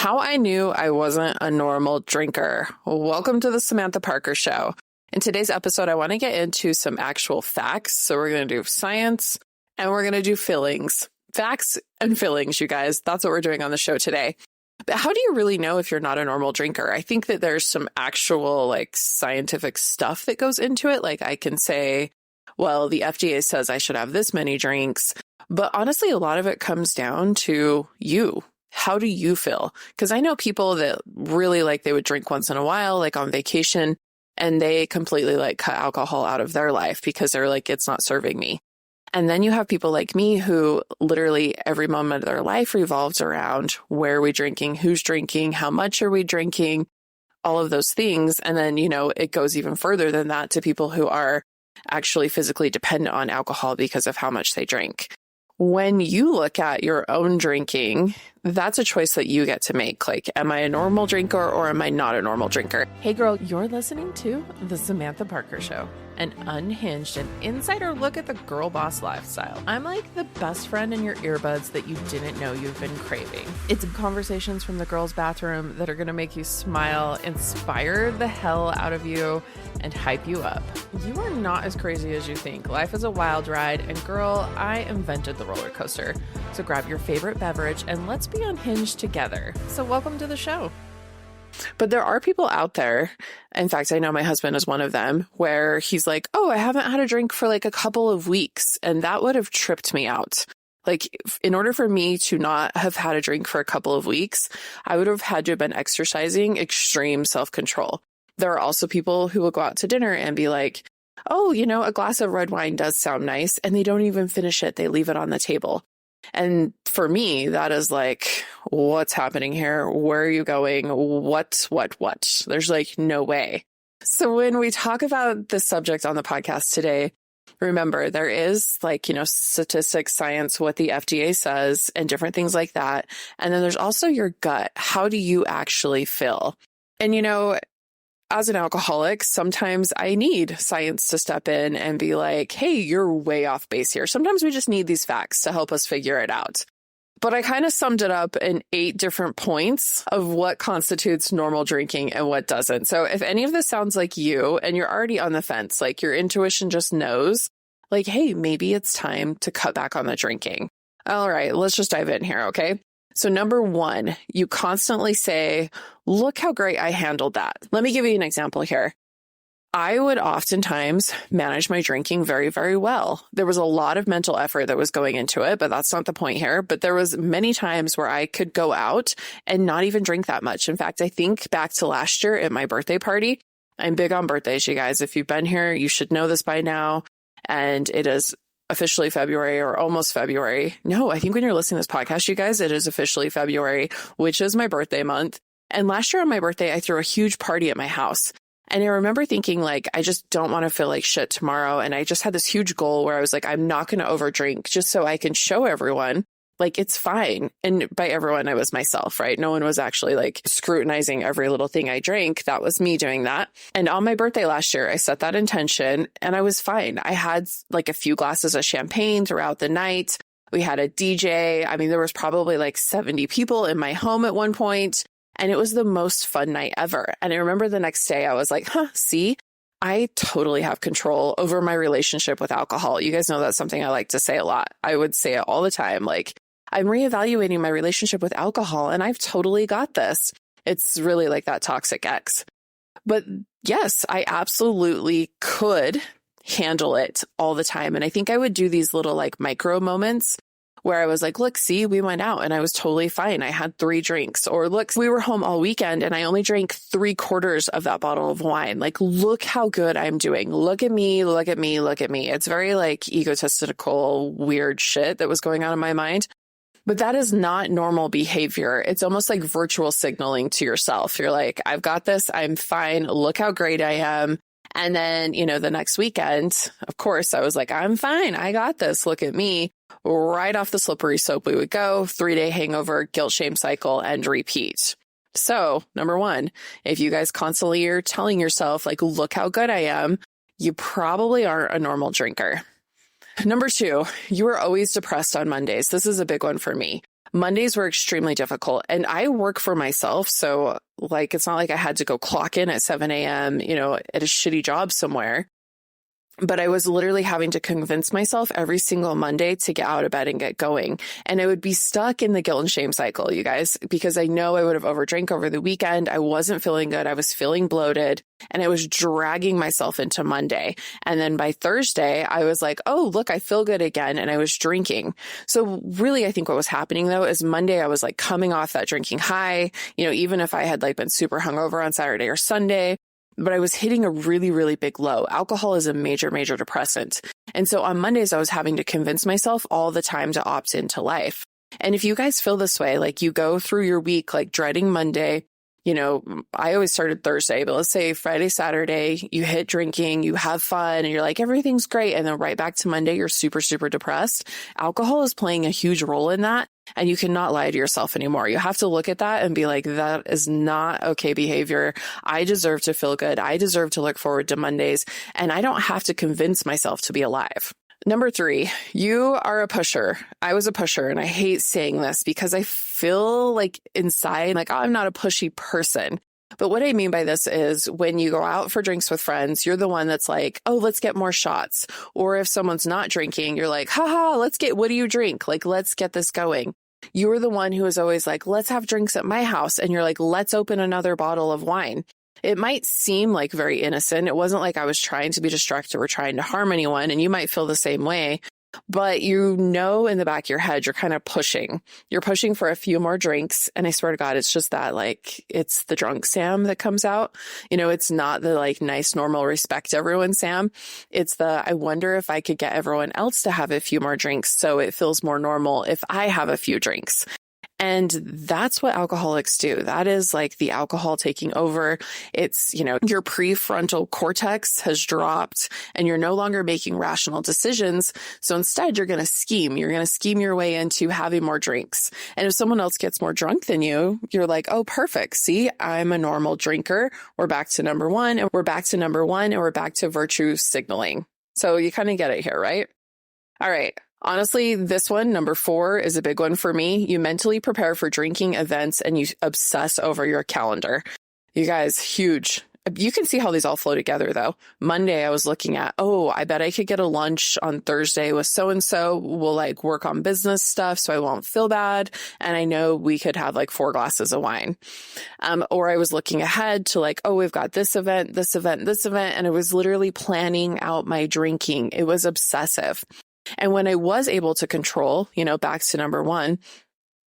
How I knew I wasn't a normal drinker. Welcome to the Samantha Parker Show. In today's episode, I want to get into some actual facts. So we're going to do science and we're going to do feelings. Facts and feelings, you guys. That's what we're doing on the show today. But how do you really know if you're not a normal drinker? I think that there's some actual scientific stuff that goes into it. Like I can say, well, the FDA says I should have this many drinks. But honestly, a lot of it comes down to you. How do you feel? Because I know people that really they would drink once in a while, like on vacation, and they completely cut alcohol out of their life because they're like, it's not serving me. And then you have people like me who literally every moment of their life revolves around where are we drinking, who's drinking, how much are we drinking, all of those things. And then, it goes even further than that to people who are actually physically dependent on alcohol because of how much they drink. When you look at your own drinking, that's a choice that you get to make. Am I a normal drinker or am I not a normal drinker? Hey girl, you're listening to The Samantha Parker Show, an unhinged and insider look at the girl boss lifestyle. I'm like the best friend in your earbuds that you didn't know you've been craving. It's conversations from the girls' bathroom that are going to make you smile, inspire the hell out of you, and hype you up. You are not as crazy as you think. Life is a wild ride, and girl, I invented the roller coaster. So grab your favorite beverage and let's be unhinged together. So welcome to the show. But there are people out there, in fact, I know my husband is one of them, where he's like, oh, I haven't had a drink for a couple of weeks. And that would have tripped me out. In order for me to not have had a drink for a couple of weeks, I would have had to have been exercising extreme self-control. There are also people who will go out to dinner and be like, oh, a glass of red wine does sound nice. And they don't even finish it. They leave it on the table. And for me, that is what's happening here? Where are you going? What? There's no way. So when we talk about this subject on the podcast today, remember, there is statistics, science, what the FDA says and different things like that. And then there's also your gut. How do you actually feel? And, as an alcoholic, sometimes I need science to step in and be like, hey, you're way off base here. Sometimes we just need these facts to help us figure it out. But I kind of summed it up in 8 different points of what constitutes normal drinking and what doesn't. So if any of this sounds like you and you're already on the fence, your intuition just knows, hey, maybe it's time to cut back on the drinking. All right, let's just dive in here, okay? So number 1, you constantly say, look how great I handled that. Let me give you an example here. I would oftentimes manage my drinking very, very well. There was a lot of mental effort that was going into it, but that's not the point here. But there was many times where I could go out and not even drink that much. In fact, I think back to last year at my birthday party. I'm big on birthdays, you guys. If you've been here, you should know this by now. And it is officially February or almost February. No, I think when you're listening to this podcast, you guys, it is officially February, which is my birthday month. And last year on my birthday, I threw a huge party at my house. And I remember thinking I just don't want to feel like shit tomorrow. And I just had this huge goal where I was like, I'm not going to overdrink just so I can show everyone it's fine. And by everyone, I was myself, right? No one was actually scrutinizing every little thing I drank. That was me doing that. And on my birthday last year, I set that intention and I was fine. I had a few glasses of champagne throughout the night. We had a DJ. I mean, there was probably 70 people in my home at one point, and it was the most fun night ever. And I remember the next day I was like, see, I totally have control over my relationship with alcohol. You guys know that's something I like to say a lot. I would say it all the time. I'm reevaluating my relationship with alcohol and I've totally got this. It's really like that toxic ex. But yes, I absolutely could handle it all the time. And I think I would do these little micro moments where I was like, look, see, we went out and I was totally fine. I had 3 drinks. Or look, we were home all weekend and I only drank 3/4 of that bottle of wine. Look how good I'm doing. Look at me, look at me, look at me. It's very egotistical, weird shit that was going on in my mind. But that is not normal behavior. It's almost like virtual signaling to yourself. You're like, I've got this. I'm fine. Look how great I am. And then, the next weekend, of course, I was like, I'm fine. I got this. Look at me. Right off the slippery slope we would go. 3-day hangover, guilt, shame cycle, and repeat. So number 1, if you guys constantly are telling yourself look how good I am, you probably aren't a normal drinker. Number 2, you are always depressed on Mondays. This is a big one for me. Mondays were extremely difficult, and I work for myself. So like, it's not like I had to go clock in at 7 a.m., at a shitty job somewhere. But I was literally having to convince myself every single Monday to get out of bed and get going. And I would be stuck in the guilt and shame cycle, you guys, because I know I would have overdrank over the weekend. I wasn't feeling good. I was feeling bloated, and I was dragging myself into Monday. And then by Thursday, I was like, oh, look, I feel good again. And I was drinking. So really, I think what was happening though is Monday, I was like coming off that drinking high, even if I had like been super hungover on Saturday or Sunday. But I was hitting a really, really big low. Alcohol is a major, major depressant. And so on Mondays, I was having to convince myself all the time to opt into life. And if you guys feel this way, like you go through your week, like dreading Monday, I always started Thursday, but let's say Friday, Saturday, you hit drinking, you have fun, and you're like, everything's great. And then right back to Monday, you're super, super depressed. Alcohol is playing a huge role in that. And you cannot lie to yourself anymore. You have to look at that and be like, that is not okay behavior. I deserve to feel good. I deserve to look forward to Mondays. And I don't have to convince myself to be alive. Number 3, you are a pusher. I was a pusher, and I hate saying this because I feel like inside, like, oh, I'm not a pushy person. But what I mean by this is when you go out for drinks with friends, you're the one that's like, oh, let's get more shots. Or if someone's not drinking, you're like, haha, what do you drink? Like, let's get this going. You were the one who was always like, let's have drinks at my house. And you're like, let's open another bottle of wine. It might seem like very innocent. It wasn't like I was trying to be destructive or trying to harm anyone. And you might feel the same way. But in the back of your head, you're kind of pushing. You're pushing for a few more drinks. And I swear to God, it's just that, like, it's the drunk Sam that comes out. It's not the like nice, normal, respect everyone Sam. It's the, I wonder if I could get everyone else to have a few more drinks so it feels more normal if I have a few drinks. And that's what alcoholics do. That is like the alcohol taking over. It's, your prefrontal cortex has dropped and you're no longer making rational decisions. So instead, you're going to scheme. You're going to scheme your way into having more drinks. And if someone else gets more drunk than you, you're like, oh, perfect. See, I'm a normal drinker. We're back to number 1, and we're back to number 1, and we're back to virtue signaling. So you kind of get it here, right? All right. Honestly, this one, number 4, is a big one for me. You mentally prepare for drinking events and you obsess over your calendar. You guys, huge. You can see how these all flow together, though. Monday, I was looking at, oh, I bet I could get a lunch on Thursday with so-and-so. We'll like work on business stuff so I won't feel bad. And I know we could have like 4 glasses of wine. Or I was looking ahead to like, oh, we've got this event, this event, this event. And I was literally planning out my drinking. It was obsessive. And when I was able to control, back to number 1,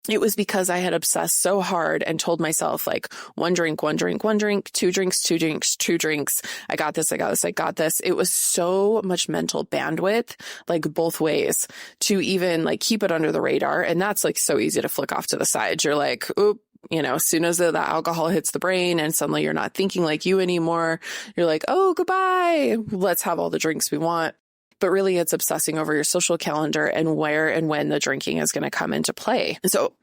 it was because I had obsessed so hard and told myself like 1 drink, 1 drink, 1 drink, 2 drinks, 2 drinks, 2 drinks. I got this. I got this. I got this. It was so much mental bandwidth, like both ways, to even like keep it under the radar. And that's like so easy to flick off to the side. You're like, oop. As soon as the alcohol hits the brain and suddenly you're not thinking like you anymore, you're like, oh, goodbye. Let's have all the drinks we want. But really, it's obsessing over your social calendar and where and when the drinking is going to come into play. So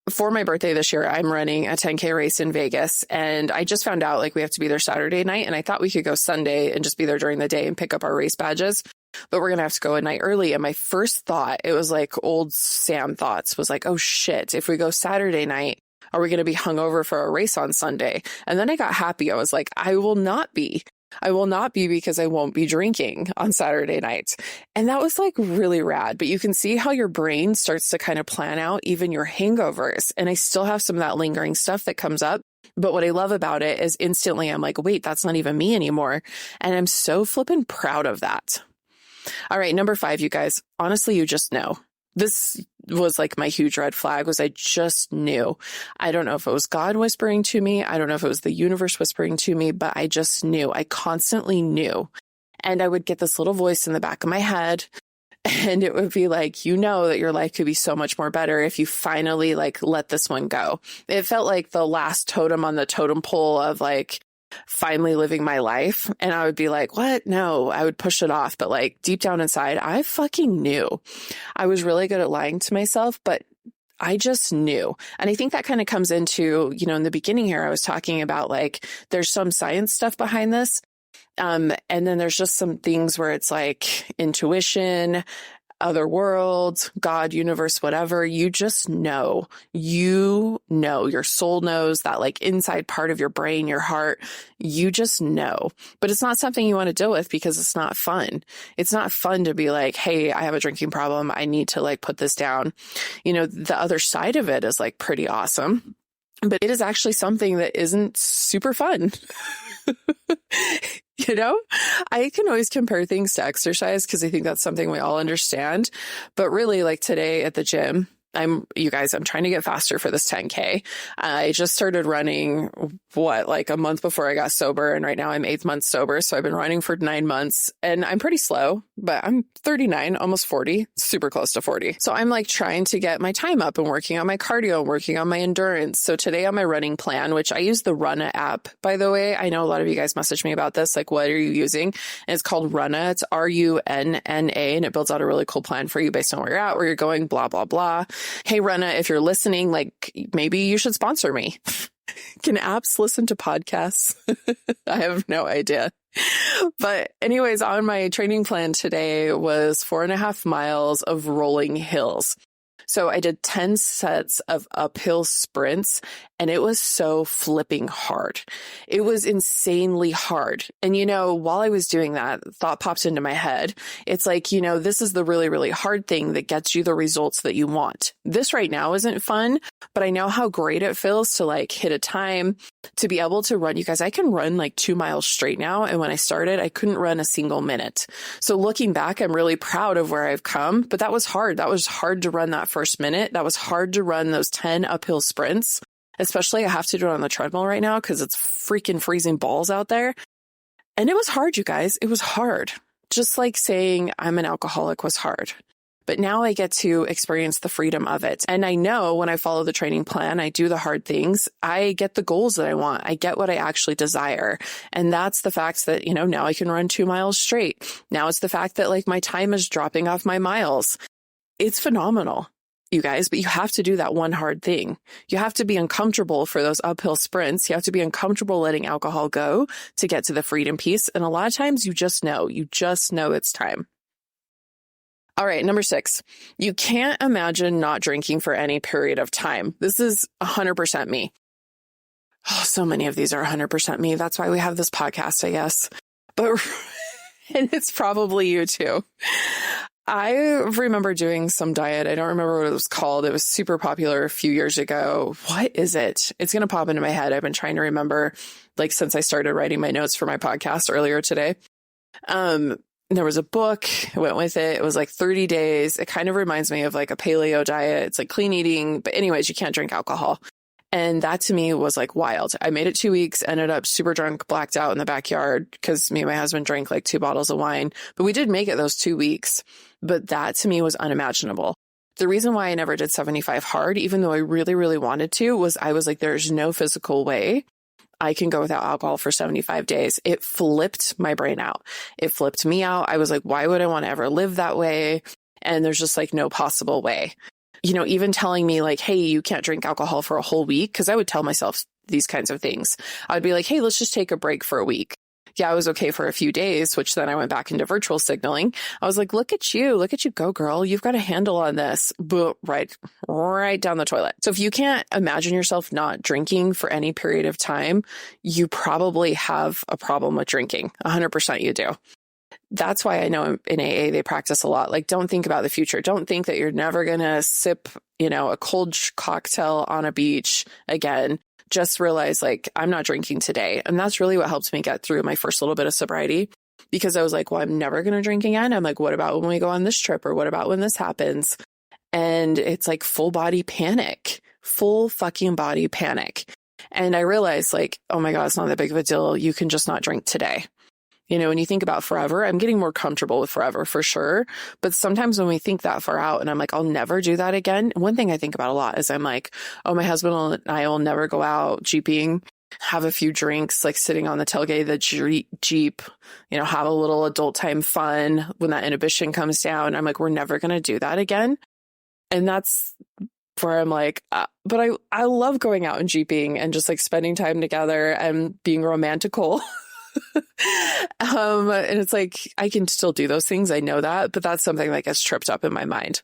for my birthday this year, I'm running a 10K race in Vegas. And I just found out like we have to be there Saturday night. And I thought we could go Sunday and just be there during the day and pick up our race badges. But we're going to have to go a night early. And my first thought, it was like old Sam thoughts, was like, oh shit, if we go Saturday night, are we going to be hungover for a race on Sunday? And then I got happy. I was like, I will not be. I will not be, because I won't be drinking on Saturday night. And that was like really rad. But you can see how your brain starts to kind of plan out even your hangovers. And I still have some of that lingering stuff that comes up. But what I love about it is instantly I'm like, wait, that's not even me anymore. And I'm so flippin' proud of that. All right, number 5, you guys. Honestly, you just know. This was like my huge red flag, was I just knew. I don't know if it was God whispering to me. I don't know if it was the universe whispering to me, but I just knew. I constantly knew. And I would get this little voice in the back of my head, and it would be like, that your life could be so much more better if you finally like let this one go. It felt like the last totem on the totem pole of like finally living my life. And I would be like, what? No, I would push it off. But like deep down inside, I fucking knew. I was really good at lying to myself, but I just knew. And I think that kind of comes into, in the beginning here, I was talking about like, there's some science stuff behind this. And then there's just some things where it's like intuition. other worlds, God, universe, whatever. You just know, your soul knows, that like inside part of your brain, your heart, you just know. But it's not something you want to deal with because it's not fun. It's not fun to be like, hey, I have a drinking problem. I need to like put this down. The other side of it is like pretty awesome, but it is actually something that isn't super fun. I can always compare things to exercise because I think that's something we all understand. But really, like today at the gym, I'm trying to get faster for this 10K. I just started running, like a month before I got sober. And right now I'm 8 months sober. So I've been running for 9 months and I'm pretty slow, but I'm 39, almost 40, super close to 40. So I'm like trying to get my time up and working on my cardio, working on my endurance. So today on my running plan, which I use the Runna app, by the way, I know a lot of you guys messaged me about this. Like, what are you using? And it's called Runna. It's Runna, and it builds out a really cool plan for you based on where you're at, where you're going, blah, blah, blah. Hey, Runna, if you're listening, like maybe you should sponsor me. Can apps listen to podcasts? I have no idea. But anyways, on my training plan today was 4.5 miles of rolling hills. So I did 10 sets of uphill sprints and it was so flipping hard. It was insanely hard. And, while I was doing that, thought popped into my head. It's like, this is the really, really hard thing that gets you the results that you want. This right now isn't fun, but I know how great it feels to like hit a time, to be able to run. You guys, I can run like 2 miles straight now. And when I started, I couldn't run a single minute. So looking back, I'm really proud of where I've come, but that was hard. That was hard to run that first minute. That was hard to run those 10 uphill sprints, especially I have to do it on the treadmill right now because it's freaking freezing balls out there. And it was hard, you guys. It was hard. Just like saying I'm an alcoholic was hard. But now I get to experience the freedom of it. And I know when I follow the training plan, I do the hard things, I get the goals that I want. I get what I actually desire. And that's the fact that, now I can run 2 miles straight. Now it's the fact that like my time is dropping off my miles. It's phenomenal, you guys, but you have to do that one hard thing. You have to be uncomfortable for those uphill sprints. You have to be uncomfortable letting alcohol go to get to the freedom piece. And a lot of times you just know it's time. All right, number 6, you can't imagine not drinking for any period of time. This is 100% me. Oh, so many of these are 100% me. That's why we have this podcast, I guess. But, and it's probably you too. I remember doing some diet. I don't remember what it was called. It was super popular a few years ago. What is it? It's going to pop into my head. I've been trying to remember, like, since I started writing my notes for my podcast earlier today. There was a book. I went with it. It was like 30 days. It kind of reminds me of like a paleo diet. It's like clean eating. But anyways, you can't drink alcohol. And that to me was like wild. I made it 2 weeks, ended up super drunk, blacked out in the backyard because me and my husband drank like 2 bottles of wine. But we did make it those 2 weeks. But that to me was unimaginable. The reason why I never did 75 hard, even though I really, really wanted to, was I was like, there's no physical way I can go without alcohol for 75 days. It flipped my brain out. It flipped me out. I was like, why would I want to ever live that way? And there's just like no possible way. Even telling me like, hey, you can't drink alcohol for a whole week. Cause I would tell myself these kinds of things. I'd be like, hey, let's just take a break for a week. Yeah, I was okay for a few days, which then I went back into virtual signaling. I was like, look at you go, girl. You've got a handle on this. But right down the toilet. So if you can't imagine yourself not drinking for any period of time, you probably have a problem with drinking. 100% you do. That's why I know in AA, they practice a lot. Like, don't think about the future. Don't think that you're never going to sip, a cold cocktail on a beach again. Just realize like, I'm not drinking today. And that's really what helped me get through my first little bit of sobriety, because I was like, well, I'm never going to drink again. I'm like, what about when we go on this trip, or what about when this happens? And it's like full fucking body panic. And I realized like, oh my God, it's not that big of a deal. You can just not drink today. When you think about forever, I'm getting more comfortable with forever for sure. But sometimes when we think that far out and I'm like, I'll never do that again. One thing I think about a lot is I'm like, oh, my husband and I will never go out jeeping, have a few drinks, like sitting on the tailgate of the Jeep, have a little adult time fun when that inhibition comes down. I'm like, we're never going to do that again. And that's where I'm like, but I love going out and jeeping and just like spending time together and being romantical. And it's like, I can still do those things. I know that, but that's something that gets tripped up in my mind.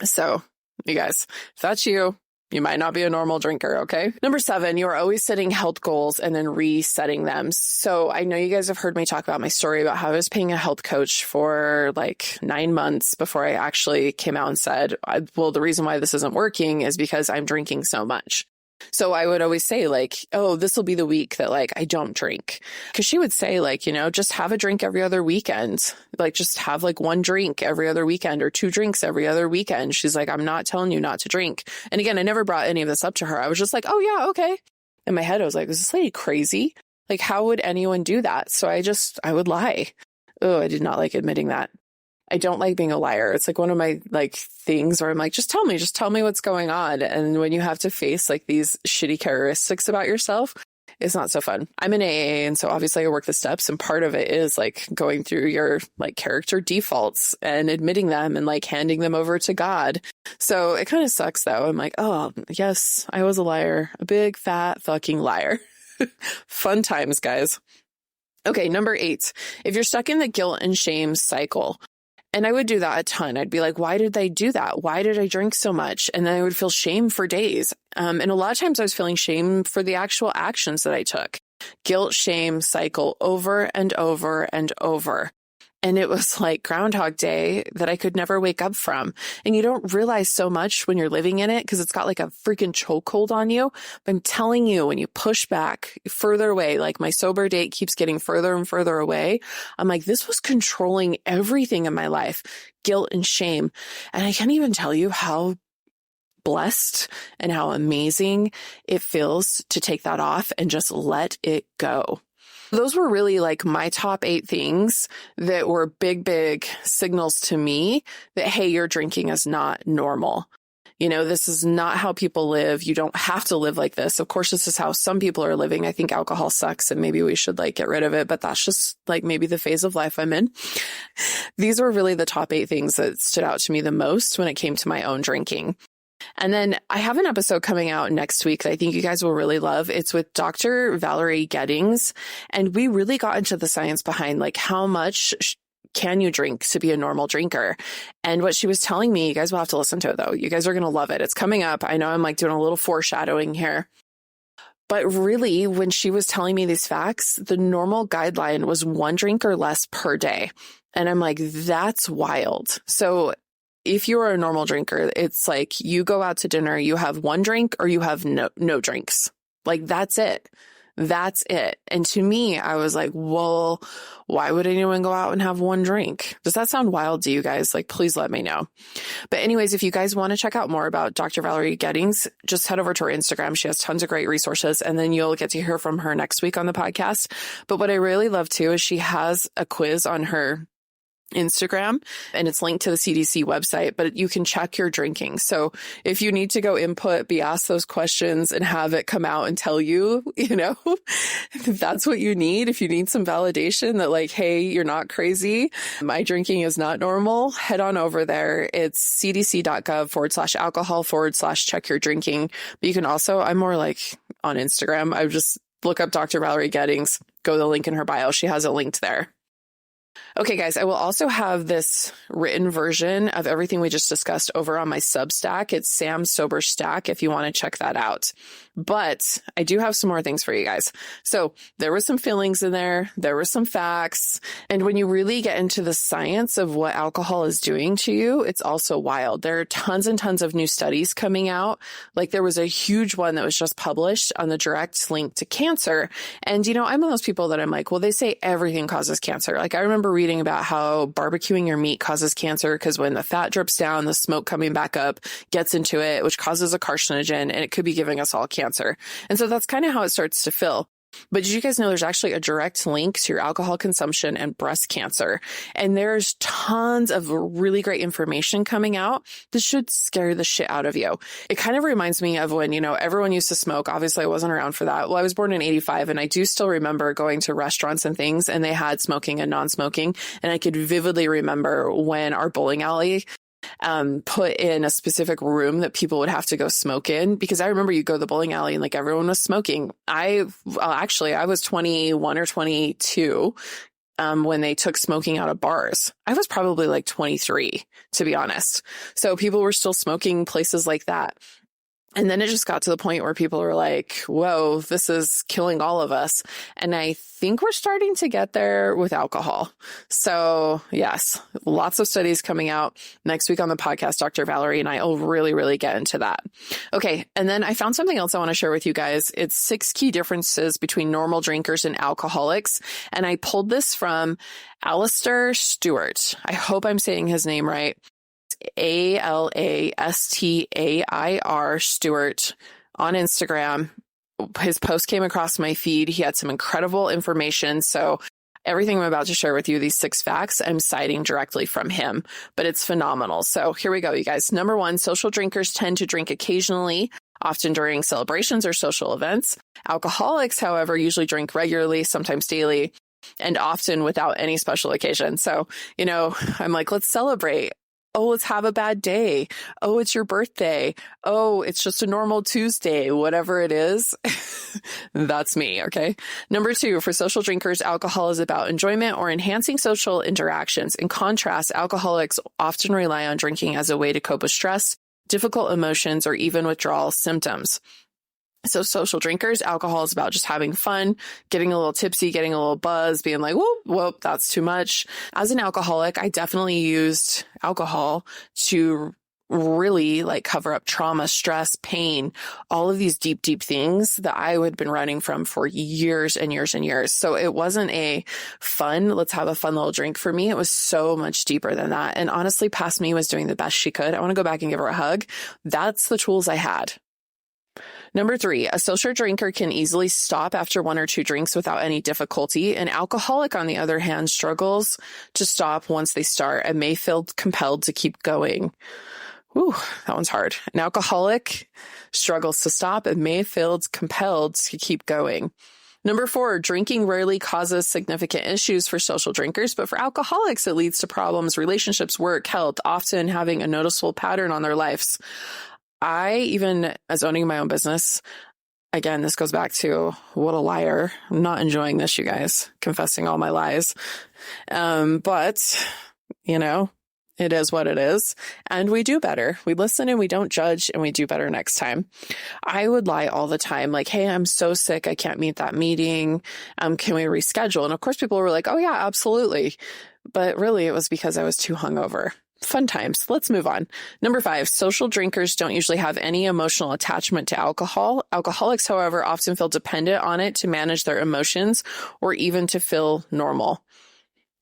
So you guys, if that's you, you might not be a normal drinker, okay? Number 7, you are always setting health goals and then resetting them. So I know you guys have heard me talk about my story about how I was paying a health coach for like 9 months before I actually came out and said, well, the reason why this isn't working is because I'm drinking so much. So I would always say like, oh, this will be the week that like I don't drink. Cause she would say like, just have a drink every other weekend. Like just have like 1 drink every other weekend or 2 drinks every other weekend. She's like, I'm not telling you not to drink. And again, I never brought any of this up to her. I was just like, oh yeah, okay. In my head, I was like, is this lady crazy? Like, how would anyone do that? So I would lie. Oh, I did not like admitting that. I don't like being a liar. It's like one of my like things where I'm like, just tell me what's going on. And when you have to face like these shitty characteristics about yourself, it's not so fun. I'm in AA. And so obviously I work the steps, and part of it is like going through your like character defaults and admitting them and like handing them over to God. So it kind of sucks though. I'm like, oh yes, I was a liar, a big fat fucking liar. Fun times, guys. Okay. Number 8, if you're stuck in the guilt and shame cycle. And I would do that a ton. I'd be like, why did I do that? Why did I drink so much? And then I would feel shame for days. And a lot of times I was feeling shame for the actual actions that I took. Guilt, shame cycle over and over and over. And it was like Groundhog Day that I could never wake up from. And you don't realize so much when you're living in it because it's got like a freaking chokehold on you. But I'm telling you, when you push back further away, like my sober date keeps getting further and further away, I'm like, this was controlling everything in my life, guilt and shame. And I can't even tell you how blessed and how amazing it feels to take that off and just let it go. Those were really like my top 8 things that were big signals to me that, hey, your drinking is not normal. This is not how people live. You don't have to live like this. Of course, this is how some people are living. I think alcohol sucks and maybe we should like get rid of it, but that's just like maybe the phase of life I'm in. These were really the top 8 things that stood out to me the most when it came to my own drinking. And then I have an episode coming out next week that I think you guys will really love. It's with Dr. Valerie Gettings. And we really got into the science behind like how much can you drink to be a normal drinker. And what she was telling me, you guys will have to listen to it though. You guys are going to love it. It's coming up. I know I'm like doing a little foreshadowing here. But really, when she was telling me these facts, the normal guideline was 1 drink or less per day. And I'm like, that's wild. So if you are a normal drinker, it's like you go out to dinner, you have 1 drink or you have no drinks. Like that's it. That's it. And to me, I was like, well, why would anyone go out and have 1 drink? Does that sound wild to you guys? Like, please let me know. But anyways, if you guys want to check out more about Dr. Valerie Gettings, just head over to her Instagram. She has tons of great resources, and then you'll get to hear from her next week on the podcast. But what I really love too is she has a quiz on her Instagram, and it's linked to the CDC website, but you can check your drinking. So if you need to go input, be asked those questions and have it come out and tell you, if that's what you need. If you need some validation that like, hey, you're not crazy, my drinking is not normal, head on over there. It's cdc.gov/alcohol/check your drinking. But you can also, I'm more like on Instagram. I just look up Dr. Valerie Gettings, go to the link in her bio. She has it linked there. Okay, guys, I will also have this written version of everything we just discussed over on my Substack. It's Sam's Sober Stack if you want to check that out. But I do have some more things for you guys. So there were some feelings in there. There were some facts. And when you really get into the science of what alcohol is doing to you, it's also wild. There are tons and tons of new studies coming out. Like there was a huge one that was just published on the direct link to cancer. And, I'm one of those people that I'm like, well, they say everything causes cancer. Like I remember reading about how barbecuing your meat causes cancer because when the fat drips down, the smoke coming back up gets into it, which causes a carcinogen, and it could be giving us all cancer. And so that's kind of how it starts to feel. But did you guys know there's actually a direct link to your alcohol consumption and breast cancer? And there's tons of really great information coming out that should scare the shit out of you. It kind of reminds me of when, everyone used to smoke. Obviously, I wasn't around for that. Well, I was born in 85, and I do still remember going to restaurants and things, and they had smoking and non-smoking. And I could vividly remember when our bowling alley put in a specific room that people would have to go smoke in. Because I remember you go to the bowling alley and like everyone was smoking. I was 21 or 22 when they took smoking out of bars. I was probably like 23, to be honest. So people were still smoking places like that. And then it just got to the point where people were like, whoa, this is killing all of us. And I think we're starting to get there with alcohol. So yes, lots of studies coming out. Next week on the podcast, Dr. Valerie and I will really, really get into that. Okay. And then I found something else I want to share with you guys. It's 6 key differences between normal drinkers and alcoholics. And I pulled this from Alistair Stewart. I hope I'm saying his name right. Alastair Stewart on Instagram. His post came across my feed. He had some incredible information. So everything I'm about to share with you, these 6 facts, I'm citing directly from him, but it's phenomenal. So here we go, you guys. Number 1, social drinkers tend to drink occasionally, often during celebrations or social events. Alcoholics, however, usually drink regularly, sometimes daily, and often without any special occasion. So, I'm like, let's celebrate. Oh, let's have a bad day. Oh, it's your birthday. Oh, it's just a normal Tuesday, whatever it is. That's me. Okay. Number 2, for social drinkers, alcohol is about enjoyment or enhancing social interactions. In contrast, alcoholics often rely on drinking as a way to cope with stress, difficult emotions, or even withdrawal symptoms. So social drinkers, alcohol is about just having fun, getting a little tipsy, getting a little buzz, being like, whoa, that's too much. As an alcoholic, I definitely used alcohol to really like cover up trauma, stress, pain, all of these deep, deep things that I had been running from for years and years and years. So it wasn't a fun, let's have a fun little drink for me. It was so much deeper than that. And honestly, past me was doing the best she could. I want to go back and give her a hug. That's the tools I had. Number 3, a social drinker can easily stop after 1 or 2 drinks without any difficulty. An alcoholic, on the other hand, struggles to stop once they start and may feel compelled to keep going. Ooh, that one's hard. An alcoholic struggles to stop and may feel compelled to keep going. Number 4, drinking rarely causes significant issues for social drinkers, but for alcoholics, it leads to problems, relationships, work, health, often having a noticeable pattern on their lives. Even as owning my own business, again, this goes back to what a liar. I'm not enjoying this, you guys, confessing all my lies. But, it is what it is. And we do better. We listen and we don't judge and we do better next time. I would lie all the time. Like, hey, I'm so sick. I can't meet that meeting. Can we reschedule? And of course, people were like, oh yeah, absolutely. But really, it was because I was too hungover. Fun times. Let's move on. Number 5, social drinkers don't usually have any emotional attachment to alcohol. Alcoholics, however, often feel dependent on it to manage their emotions or even to feel normal.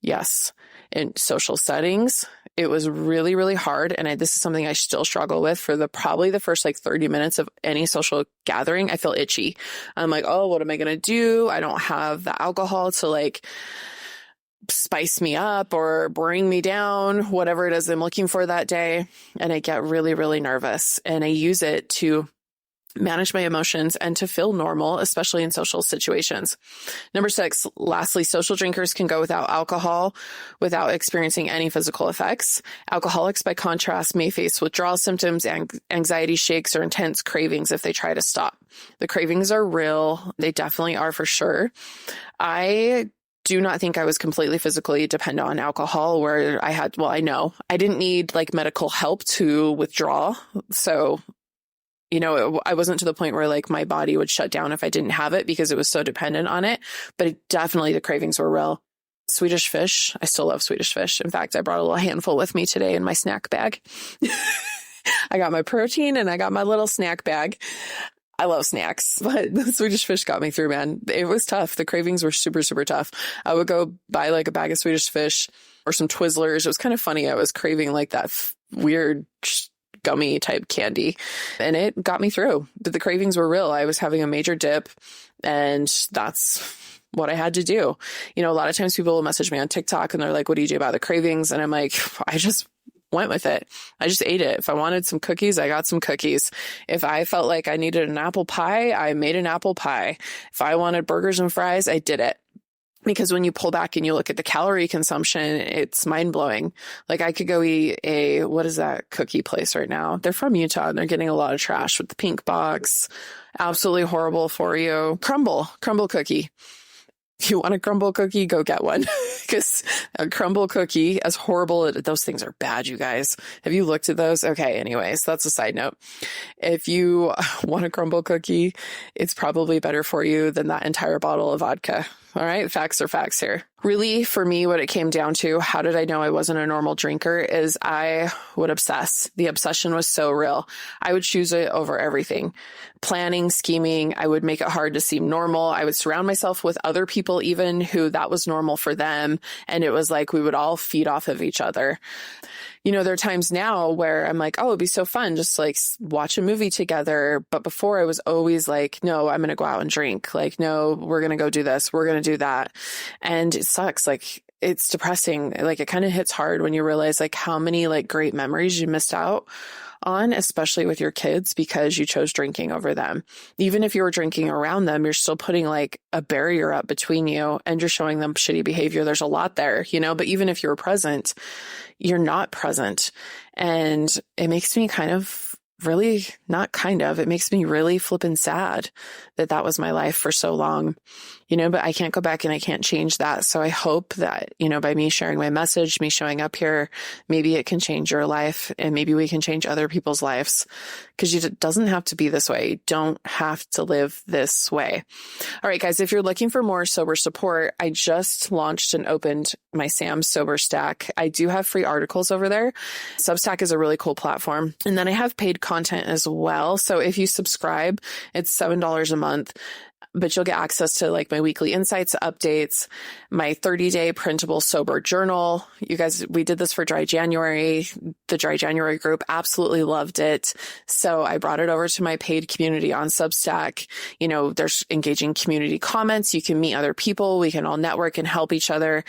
Yes. In social settings, it was really, really hard. And this is something I still struggle with for probably the first 30 minutes of any social gathering. I feel itchy. I'm like, oh, what am I going to do? I don't have the alcohol to spice me up or bring me down, whatever it is I'm looking for that day. And I get really, really nervous, and I use it to manage my emotions and to feel normal, especially in social situations. Number 6, lastly, social drinkers can go without alcohol without experiencing any physical effects. Alcoholics, by contrast, may face withdrawal symptoms, anxiety shakes, or intense cravings if they try to stop. The cravings are real. They definitely are, for sure. I do not think I was completely physically dependent on alcohol where I know I didn't need medical help to withdraw. So, I wasn't to the point where my body would shut down if I didn't have it because it was so dependent on it, but definitely the cravings were real. Swedish fish. I still love Swedish fish. In fact, I brought a little handful with me today in my snack bag. I got my protein and I got my little snack bag. I love snacks, but the Swedish fish got me through, man. It was tough. The cravings were super, super tough. I would go buy a bag of Swedish fish or some Twizzlers. It was kind of funny. I was craving that weird gummy type candy, and it got me through. But the cravings were real. I was having a major dip, and that's what I had to do. A lot of times people will message me on TikTok and they're like, what do you do about the cravings? And I'm like, I just went with it. I just ate it. If I wanted some cookies, I got some cookies. If I felt like I needed an apple pie, I made an apple pie. If I wanted burgers and fries, I did it. Because when you pull back and you look at the calorie consumption, it's mind blowing. Like I could go eat what is that cookie place right now? They're from Utah and they're getting a lot of trash with the pink box. Absolutely horrible for you. Crumble cookie. If you want a crumble cookie, go get one. Because a crumble cookie, as horrible, those things are bad, you guys. Have you looked at those? Okay, anyways, that's a side note. If you want a crumble cookie, it's probably better for you than that entire bottle of vodka. All right, facts are facts here. Really, for me, what it came down to, how did I know I wasn't a normal drinker, is I would obsess. The obsession was so real. I would choose it over everything. Planning, scheming, I would make it hard to seem normal. I would surround myself with other people even who that was normal for them. And it was like we would all feed off of each other. You know, there are times now where I'm like, oh, it'd be so fun just like watch a movie together. But before I was always like, no, I'm going to go out and drink. Like, no, we're going to go do this. We're going to do that. And it sucks. Like, it's depressing. Like, it kind of hits hard when you realize like how many like great memories you missed out on, especially with your kids, because you chose drinking over them. Even if you were drinking around them, you're still putting like a barrier up between you and you're showing them shitty behavior. There's a lot there, you know, but even if you were present, you're not present. And it makes me it makes me really flippin' sad that that was my life for so long, you know, but I can't go back and I can't change that. So I hope that, you know, by me sharing my message, me showing up here, maybe it can change your life and maybe we can change other people's lives, because it doesn't have to be this way. You don't have to live this way. All right, guys, if you're looking for more sober support, I just launched and opened my Sam's Sober Stack. I do have free articles over there. Substack is a really cool platform. And then I have paid content as well. So if you subscribe, it's $7 a month. But you'll get access to like my weekly insights, updates, my 30-day printable sober journal. You guys, we did this for Dry January. The Dry January group absolutely loved it. So I brought it over to my paid community on Substack. You know, there's engaging community comments. You can meet other people. We can all network and help each other.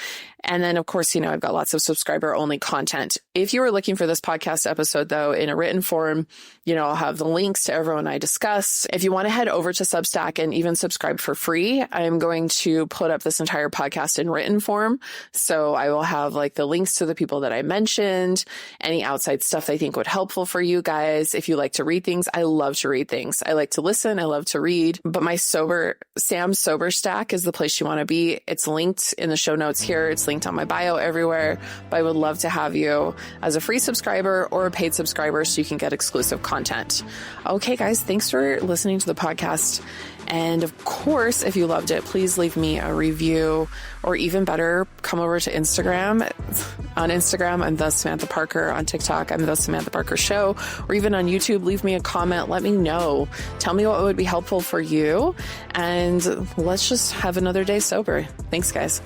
And then, of course, you know, I've got lots of subscriber-only content. If you were looking for this podcast episode, though, in a written form, you know, I'll have the links to everyone I discuss. If you want to head over to Substack and even subscribe for free, I'm going to put up this entire podcast in written form. So I will have like the links to the people that I mentioned, any outside stuff I think would helpful for you guys. If you like to read things, I love to read things. I like to listen. I love to read. But my Sam's Sober Stack is the place you want to be. It's linked in the show notes here. It's linked on my bio everywhere, but I would love to have you as a free subscriber or a paid subscriber so you can get exclusive content. Okay, guys, thanks for listening to the podcast. And of course, if you loved it, please leave me a review, or even better, come over to Instagram. On Instagram, I'm the Samantha Parker. On TikTok, I'm the Samantha Parker Show. Or even on YouTube, leave me a comment. Let me know. Tell me what would be helpful for you. And let's just have another day sober. Thanks, guys.